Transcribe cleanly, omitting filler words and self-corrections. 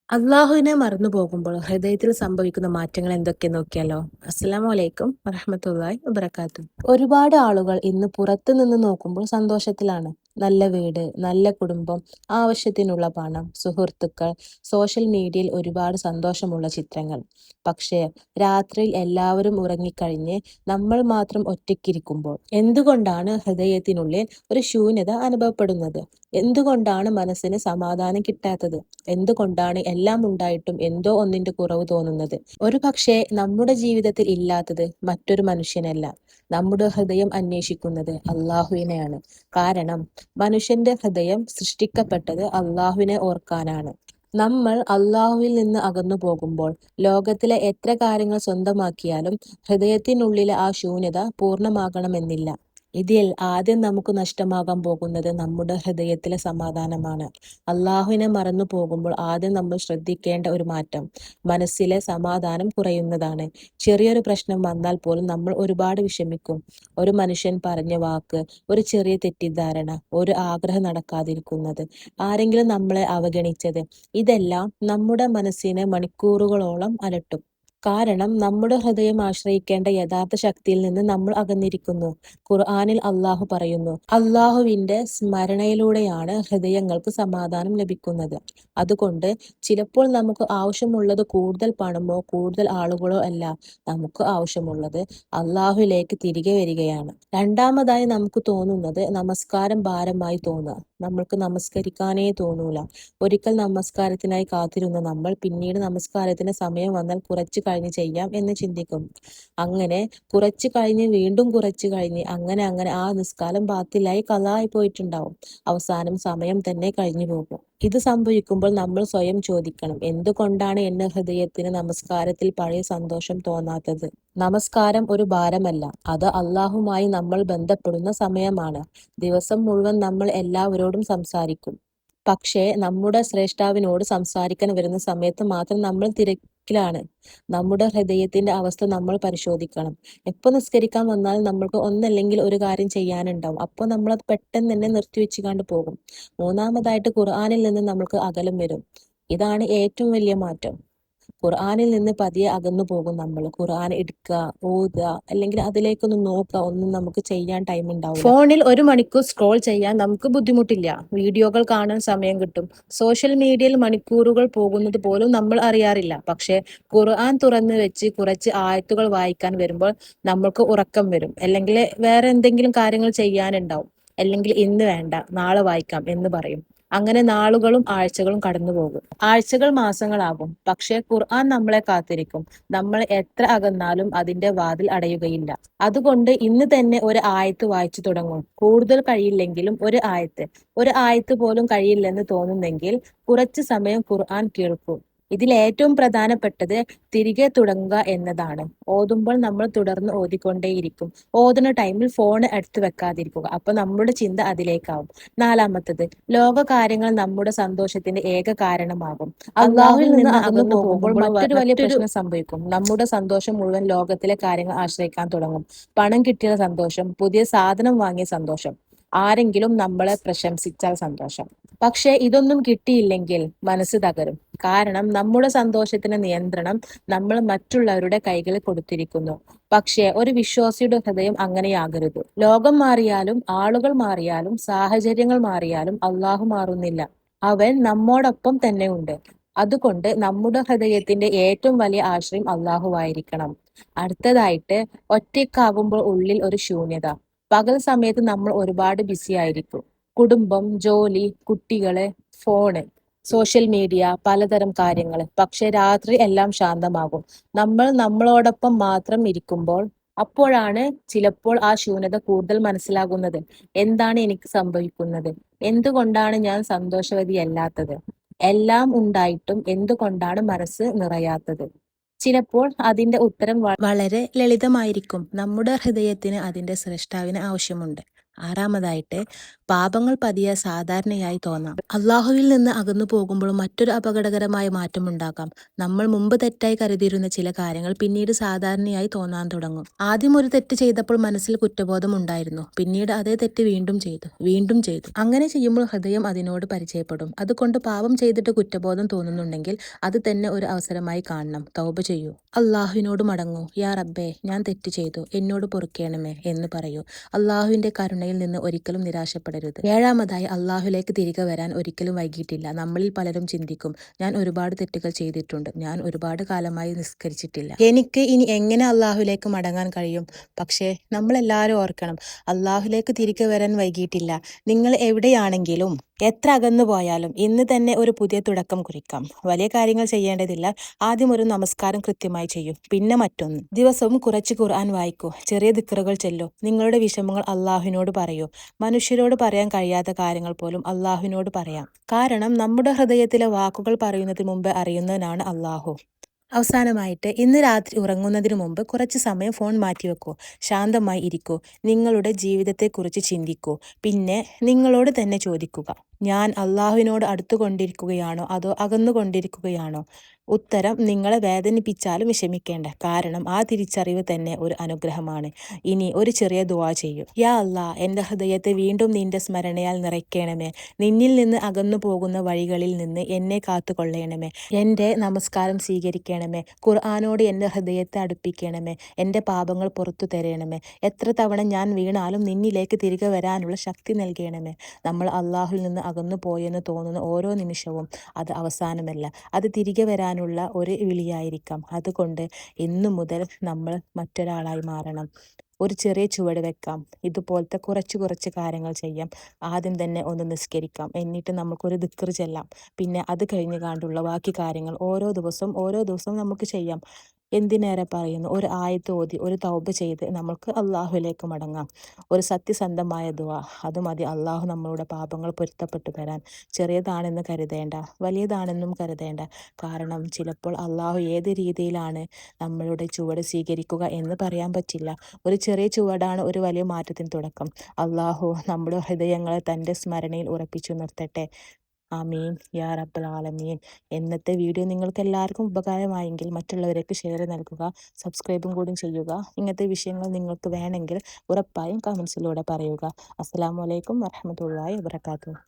അള്ളാഹുവിനെ മറന്നു പോകുമ്പോൾ ഹൃദയത്തിൽ സംഭവിക്കുന്ന മാറ്റങ്ങൾ എന്തൊക്കെയെന്ന് നോക്കിയാലോ. അസ്സലാമു അലൈക്കും വറഹ്മത്തുള്ളാഹി വബറകാതുഹു. ഒരുപാട് ആളുകൾ ഇന്ന് പുറത്തു നിന്ന് നോക്കുമ്പോൾ സന്തോഷത്തിലാണ്. നല്ല വീട്, നല്ല കുടുംബം, ആവശ്യത്തിനുള്ള പണം, സുഹൃത്തുക്കൾ, സോഷ്യൽ മീഡിയയിൽ ഒരുപാട് സന്തോഷമുള്ള ചിത്രങ്ങൾ. പക്ഷേ രാത്രിയിൽ എല്ലാവരും ഉറങ്ങിക്കഴിഞ്ഞ് നമ്മൾ മാത്രം ഒറ്റയ്ക്കിരിക്കുമ്പോൾ എന്തുകൊണ്ടാണ് ഹൃദയത്തിനുള്ളിൽ ഒരു ശൂന്യത അനുഭവപ്പെടുന്നത്? എന്തുകൊണ്ടാണ് മനസ്സിന് സമാധാനം കിട്ടാത്തത്? എന്തുകൊണ്ടാണ് എല്ലാം ഉണ്ടായിട്ടും എന്തോ ഒന്നിന്റെ കുറവ് തോന്നുന്നത്? ഒരു പക്ഷേ നമ്മുടെ ജീവിതത്തിൽ ഇല്ലാത്തത് മറ്റൊരു മനുഷ്യനല്ല, നമ്മുടെ ഹൃദയം അന്വേഷിക്കുന്നത് അള്ളാഹുവിനെയാണ്. കാരണം മനുഷ്യന്റെ ഹൃദയം സൃഷ്ടിക്കപ്പെട്ടത് അള്ളാഹുവിനെ ഓർക്കാനാണ്. നമ്മൾ അള്ളാഹുവിൽ നിന്ന് അകന്നു പോകുമ്പോൾ ലോകത്തിലെ എത്ര കാര്യങ്ങൾ സ്വന്തമാക്കിയാലും ഹൃദയത്തിനുള്ളിലെ ആ ശൂന്യത പൂർണ്ണമാകണമെന്നില്ല. ഇതിൽ ആദ്യം നമുക്ക് നഷ്ടമാകാൻ പോകുന്നത് നമ്മുടെ ഹൃദയത്തിലെ സമാധാനമാണ്. അള്ളാഹുവിനെ മറന്നു പോകുമ്പോൾ ആദ്യം നമ്മൾ ശ്രദ്ധിക്കേണ്ട ഒരു മാറ്റം മനസ്സിലെ സമാധാനം കുറയുന്നതാണ്. ചെറിയൊരു പ്രശ്നം വന്നാൽ പോലും നമ്മൾ ഒരുപാട് വിഷമിക്കും. ഒരു മനുഷ്യൻ പറഞ്ഞ വാക്ക്, ഒരു ചെറിയ തെറ്റിദ്ധാരണ, ഒരു ആഗ്രഹം നടക്കാതിരിക്കുന്നത്, ആരെങ്കിലും നമ്മളെ അവഗണിച്ചത്, ഇതെല്ലാം നമ്മുടെ മനസ്സിനെ മണിക്കൂറുകളോളം അലട്ടും. കാരണം നമ്മുടെ ഹൃദയം ആശ്രയിക്കേണ്ട യഥാർത്ഥ ശക്തിയിൽ നിന്ന് നമ്മൾ അകന്നിരിക്കുന്നു. ഖുർആനിൽ അള്ളാഹു പറയുന്നു, അള്ളാഹുവിന്റെ സ്മരണയിലൂടെയാണ് ഹൃദയങ്ങൾക്ക് സമാധാനം ലഭിക്കുന്നത്. അതുകൊണ്ട് ചിലപ്പോൾ നമുക്ക് ആവശ്യമുള്ളത് കൂടുതൽ പണമോ കൂടുതൽ ആളുകളോ അല്ല. നമുക്ക് ആവശ്യമുള്ളത് അള്ളാഹുവിലേക്ക് തിരികെ വരികയാണ്. രണ്ടാമതായി നമുക്ക് തോന്നുന്നത് നമസ്കാരം ഭാരമായി തോന്നുക. നമ്മൾക്ക് നമസ്കരിക്കാനേ തോന്നൂല. ഒരിക്കൽ നമസ്കാരത്തിനായി കാത്തിരുന്ന നമ്മൾ പിന്നീട് നമസ്കാരത്തിന് സമയം വന്നാൽ കുറച്ചു കഴിഞ്ഞ് ചെയ്യാം എന്ന് ചിന്തിക്കും. അങ്ങനെ കുറച്ചു കഴിഞ്ഞ് വീണ്ടും കുറച്ചു കഴിഞ്ഞ് അങ്ങനെ അങ്ങനെ ആ നിസ്കാരം ബാത്തിലായി കളായി പോയിട്ടുണ്ടാവും. അവസാനം സമയം തന്നെ കഴിഞ്ഞു പോകും. ഇത് സംഭവിക്കുമ്പോൾ നമ്മൾ സ്വയം ചോദിക്കണം, എന്തുകൊണ്ടാണ് എന്റെ ഹൃദയത്തിന് നമസ്കാരത്തിൽ പഴയ സന്തോഷം തോന്നാത്തത്? നമസ്കാരം ഒരു ഭാരമല്ല, അത് അള്ളാഹുമായി നമ്മൾ ബന്ധപ്പെടുന്ന സമയമാണ്. ദിവസം മുഴുവൻ നമ്മൾ എല്ലാവരോടും സംസാരിക്കും. പക്ഷേ നമ്മുടെ ശ്രേഷ്ഠാവിനോട് സംസാരിക്കാൻ വരുന്ന സമയത്ത് മാത്രം നമ്മൾ തിരക്കിലാണ്. നമ്മുടെ ഹൃദയത്തിന്റെ അവസ്ഥ നമ്മൾ പരിശോധിക്കണം. എപ്പോൾ നിസ്കരിക്കാൻ വന്നാൽ നമ്മൾക്ക് ഒന്നല്ലെങ്കിൽ ഒരു കാര്യം ചെയ്യാനുണ്ടാവും. അപ്പോൾ നമ്മളത് പെട്ടെന്ന് തന്നെ നിർത്തിവെച്ച് കണ്ട് പോകും. മൂന്നാമതായിട്ട് ഖുർആനിൽ നിന്ന് നമ്മൾക്ക് അകലം വരും. ഇതാണ് ഏറ്റവും വലിയ മാറ്റം. ഖുർആനിൽ നിന്ന് പതിയെ അകന്നു പോകും നമ്മൾ. ഖുർആൻ എടുക്കുക, ഓതുക, അല്ലെങ്കിൽ അതിലേക്കൊന്ന് നോക്കുക, ഒന്നും നമുക്ക് ചെയ്യാൻ ടൈം ഉണ്ടാവില്ല. ഫോണിൽ 1 മണിക്കൂർ സ്ക്രോൾ ചെയ്യാൻ നമുക്ക് ബുദ്ധിമുട്ടില്ല. വീഡിയോകൾ കാണാൻ സമയം കിട്ടും. സോഷ്യൽ മീഡിയയിൽ മണിക്കൂറുകൾ പോകുന്നത് പോലും നമ്മൾ അറിയാറില്ല. പക്ഷേ ഖുർആൻ തുറന്ന് വെച്ച് കുറച്ച് ആയത്തുകൾ വായിക്കാൻ വരുമ്പോൾ നമ്മൾക്ക് ഉറക്കം വരും. അല്ലെങ്കിൽ വേറെ എന്തെങ്കിലും കാര്യങ്ങൾ ചെയ്യാനുണ്ടാവും. അല്ലെങ്കിൽ ഇന്ന് വേണ്ട, നാളെ വായിക്കാം എന്ന് പറയും. അങ്ങനെ നാളുകളും ആഴ്ചകളും കടന്നുപോകും. ആഴ്ചകൾ മാസങ്ങളാകും. പക്ഷെ ഖുർആൻ നമ്മളെ കാത്തിരിക്കും. നമ്മൾ എത്ര അകന്നാലും അതിന്റെ വാതിൽ അടയുകയില്ല. അതുകൊണ്ട് ഇന്ന് തന്നെ ഒരു ആയത്ത് വായിച്ചു തുടങ്ങും. കൂടുതൽ കഴിയില്ലെങ്കിലും ഒരു ആയത്ത് പോലും കഴിയില്ലെന്ന് തോന്നുന്നെങ്കിൽ കുറച്ചു സമയം ഖുർആൻ കേൾക്കൂ. ഇതിൽ ഏറ്റവും പ്രധാനപ്പെട്ടത് തിരികെ തുടങ്ങുക എന്നതാണ്. ഓതുമ്പോൾ നമ്മൾ തുടർന്ന് ഓതിക്കൊണ്ടേയിരിക്കും. ഓതുന്ന ടൈമിൽ ഫോൺ എടുത്തു വെക്കാതിരിക്കുക. അപ്പൊ നമ്മുടെ ചിന്ത അതിലേക്കാവും. നാലാമത്തത്, ലോക കാര്യങ്ങൾ നമ്മുടെ സന്തോഷത്തിന്റെ ഏക കാരണമാകും. അള്ളാഹുവിൽ നിന്ന് അകന്നു പോകുമ്പോൾ മറ്റൊരു വലിയ പ്രശ്നം സംഭവിക്കും. നമ്മുടെ സന്തോഷം മുഴുവൻ ലോകത്തിലെ കാര്യങ്ങൾ ആശ്രയിക്കാൻ തുടങ്ങും. പണം കിട്ടിയ സന്തോഷം, പുതിയ സാധനം വാങ്ങിയ സന്തോഷം, ആരെങ്കിലും നമ്മളെ പ്രശംസിച്ചാൽ സന്തോഷം. പക്ഷെ ഇതൊന്നും കിട്ടിയില്ലെങ്കിൽ മനസ്സ് തകരും. കാരണം നമ്മുടെ സന്തോഷത്തിന് നിയന്ത്രണം നമ്മൾ മറ്റുള്ളവരുടെ കൈകളിൽ കൊടുത്തിരിക്കുന്നു. പക്ഷേ ഒരു വിശ്വാസിയുടെ ഹൃദയം അങ്ങനെയാകരുത്. ലോകം മാറിയാലും ആളുകൾ മാറിയാലും സാഹചര്യങ്ങൾ മാറിയാലും അള്ളാഹു മാറുന്നില്ല. അവൻ നമ്മോടൊപ്പം തന്നെ ഉണ്ട്. അതുകൊണ്ട് നമ്മുടെ ഹൃദയത്തിന്റെ ഏറ്റവും വലിയ ആശ്രയം അള്ളാഹുവായിരിക്കണം. അടുത്തതായിട്ട്, ഒറ്റയ്ക്കാകുമ്പോൾ ഉള്ളിൽ ഒരു ശൂന്യത. പകൽ സമയത്ത് നമ്മൾ ഒരുപാട് ബിസി ആയിരിക്കും. കുടുംബം, ജോലി, കുട്ടികള്, ഫോണ്, സോഷ്യൽ മീഡിയ, പലതരം കാര്യങ്ങൾ. പക്ഷെ രാത്രി എല്ലാം ശാന്തമാകും. നമ്മൾ നമ്മളോടൊപ്പം മാത്രം ഇരിക്കുമ്പോൾ അപ്പോഴാണ് ചിലപ്പോൾ ആ ശൂന്യത കൂടുതൽ മനസ്സിലാകുന്നത്. എന്താണ് എനിക്ക് സംഭവിക്കുന്നത്? എന്തുകൊണ്ടാണ് ഞാൻ സന്തോഷവതിയല്ലാത്തത്? എല്ലാം ഉണ്ടായിട്ടും എന്തുകൊണ്ടാണ് മനസ്സ് നിറയാത്തത്? ചിലപ്പോൾ അതിന്റെ ഉത്തരം വളരെ ലളിതമായിരിക്കും. നമ്മുടെ ഹൃദയത്തിന് അതിന്റെ സ്രഷ്ടാവിന് ആവശ്യമുണ്ട്. ആറാമതായിട്ട്, പാപങ്ങൾ പതിയെ സാധാരണയായി തോന്നാം. അള്ളാഹുവിൽ നിന്ന് അകന്നു പോകുമ്പോൾ മറ്റൊരു അപകടകരമായ മാറ്റമുണ്ടാകാം. നമ്മൾ മുമ്പ് തെറ്റായി കരുതിയിരുന്ന ചില കാര്യങ്ങൾ പിന്നീട് സാധാരണയായി തോന്നാൻ തുടങ്ങും. ആദ്യം ഒരു തെറ്റ് ചെയ്തപ്പോൾ മനസ്സിൽ കുറ്റബോധം ഉണ്ടായിരുന്നു. പിന്നീട് അതേ തെറ്റ് വീണ്ടും ചെയ്തു, വീണ്ടും ചെയ്തു. അങ്ങനെ ചെയ്യുമ്പോൾ ഹൃദയം അതിനോട് പരിചയപ്പെടും. അതുകൊണ്ട് പാപം ചെയ്തിട്ട് കുറ്റബോധം തോന്നുന്നുണ്ടെങ്കിൽ അത് തന്നെ ഒരു അവസരമായി കാണണം. തൗബ ചെയ്യൂ. അള്ളാഹുവിനോട് മടങ്ങൂ. യാ റബ്ബേ, ഞാൻ തെറ്റ് ചെയ്തു, എന്നോട് പൊറുക്കേണമേ എന്ന് പറയൂ. അള്ളാഹുവിന്റെ കരുണയിൽ നിന്ന് ഒരിക്കലും നിരാശപ്പെടരുത്. ഏഴാമതായി, അള്ളാഹുലേക്ക് തിരികെ വരാൻ ഒരിക്കലും വൈകിയിട്ടില്ല. നമ്മളിൽ പലരും ചിന്തിക്കും, ഞാൻ ഒരുപാട് തെറ്റുകൾ ചെയ്തിട്ടുണ്ട്, ഞാൻ ഒരുപാട് കാലമായി നിസ്കരിച്ചിട്ടില്ല, എനിക്ക് ഇനി എങ്ങനെ അള്ളാഹുലേക്ക് മടങ്ങാൻ കഴിയും? പക്ഷേ നമ്മളെല്ലാവരും ഓർക്കണം, അള്ളാഹുലേക്ക് തിരികെ വരാൻ വൈകിയിട്ടില്ല. നിങ്ങൾ എവിടെയാണെങ്കിലും എത്ര അകന്നു പോയാലും ഇന്ന് തന്നെ ഒരു പുതിയ തുടക്കം കുറിക്കാം. വലിയ കാര്യങ്ങൾ ചെയ്യേണ്ടതില്ല. ആദ്യം ഒരു നമസ്കാരം കൃത്യമായി ചെയ്യൂ, പിന്നെ മറ്റൊന്ന്. ദിവസവും കുറച്ച് ഖുർആൻ വായിക്കൂ, ചെറിയ ദിക്റുകൾ ചെല്ലൂ, നിങ്ങളുടെ വിഷമങ്ങൾ അള്ളാഹുവിനോട് പറയൂ. മനുഷ്യരോട് പറയാൻ കഴിയാത്ത കാര്യങ്ങൾ പോലും അള്ളാഹുവിനോട് പറയാം. കാരണം നമ്മുടെ ഹൃദയത്തിലെ വാക്കുകൾ പറയുന്നതിന് മുമ്പ് അറിയുന്നവനാണ് അള്ളാഹു. അവസാനമായിട്ട്, ഇന്ന് രാത്രി ഉറങ്ങുന്നതിന് മുമ്പ് കുറച്ച് സമയം ഫോൺ മാറ്റിവെക്കൂ. ശാന്തമായി ഇരിക്കൂ. നിങ്ങളുടെ ജീവിതത്തെക്കുറിച്ച് ചിന്തിക്കൂ. പിന്നെ നിങ്ങളോട് തന്നെ ചോദിക്കുക, ഞാൻ അള്ളാഹുവിനോട് അടുത്തുകൊണ്ടിരിക്കുകയാണോ അതോ അകന്നുകൊണ്ടിരിക്കുകയാണോ? ഉത്തരം നിങ്ങളെ വേദനിപ്പിച്ചാലും വിഷമിക്കേണ്ട. കാരണം ആ തിരിച്ചറിവ് തന്നെ ഒരു അനുഗ്രഹമാണ്. ഇനി ഒരു ചെറിയ ദുആ ചെയ്യൂ. യാ അല്ലാ, എൻ്റെ ഹൃദയത്തെ വീണ്ടും നിന്റെ സ്മരണയാൽ നിറയ്ക്കണമേ. നിന്നിൽ നിന്ന് അകന്നു പോകുന്ന വഴികളിൽ നിന്ന് എന്നെ കാത്തുകൊള്ളണമേ. എൻ്റെ നമസ്കാരം സ്വീകരിക്കണമേ. ഖുർആനോട് എൻ്റെ ഹൃദയത്തെ അടുപ്പിക്കണമേ. എൻ്റെ പാപങ്ങൾ പുറത്തു തരണമേ. എത്ര തവണ ഞാൻ വീണാലും നിന്നിലേക്ക് തിരികെ വരാനുള്ള ശക്തി നൽകണമേ. നമ്മൾ അള്ളാഹുവിൽ നിന്ന് അകന്നു പോയെന്ന് തോന്നുന്ന ഓരോ നിമിഷവും അത് അവസാനമല്ല, അത് തിരികെ വരാനുള്ള ഒരു വിളിയായിരിക്കാം. അതുകൊണ്ട് ഇന്നു മുതൽ നമ്മൾ മറ്റൊരാളായി മാറണം. ഒരു ചെറിയ ചുവട് വെക്കാം. ഇതുപോലത്തെ കുറച്ച് കാര്യങ്ങൾ ചെയ്യാം. ആദ്യം തന്നെ ഒന്ന് നിസ്കരിക്കാം, എന്നിട്ട് നമുക്കൊരു ദിക്ർ ചെല്ലാം. പിന്നെ അത് കഴിഞ്ഞ് കാണ്ടുള്ള ബാക്കി കാര്യങ്ങൾ ഓരോ ദിവസവും നമുക്ക് ചെയ്യാം. എന്തിനേറെ പറയുന്നു, ഒരു ആയത്ത് ഓതി ഒരു തൗബ ചെയ്ത് നമുക്ക് അള്ളാഹുവിലേക്ക് മടങ്ങാം. ഒരു സത്യസന്ധമായ ദുആ, അത് മതി അള്ളാഹു നമ്മളുടെ പാപങ്ങൾ പൊരുത്തപ്പെട്ടു തരാൻ. ചെറിയതാണെന്ന് കരുതേണ്ട, വലിയതാണെന്നും കരുതേണ്ട. കാരണം ചിലപ്പോൾ അള്ളാഹു ഏത് രീതിയിലാണ് നമ്മളുടെ ചുവട് സ്വീകരിക്കുക എന്ന് പറയാൻ പറ്റില്ല. ഒരു ചെറിയ ചുവടാണ് ഒരു വലിയ മാറ്റത്തിന് തുടക്കം. അള്ളാഹു നമ്മുടെ ഹൃദയങ്ങളെ തൻ്റെ സ്മരണയിൽ ഉറപ്പിച്ചു നിർത്തട്ടെ. ആമീൻ യാ റബ്ബൽ ആലമീൻ. ഇന്നത്തെ വീഡിയോ നിങ്ങൾക്ക് എല്ലാവർക്കും ഉപകാരമായെങ്കിൽ മറ്റുള്ളവർക്ക് ഷെയർ നൽകുക, സബ്സ്ക്രൈബും കൂടി ചെയ്യുക. ഇങ്ങനത്തെ വിഷയങ്ങൾ നിങ്ങൾക്ക് വേണമെങ്കിൽ ഉറപ്പായും കമൻസിലൂടെ പറയുക. അസ്സലാമു അലൈക്കും വറഹ്മത്തുള്ളാഹി വബറകാതുഹു.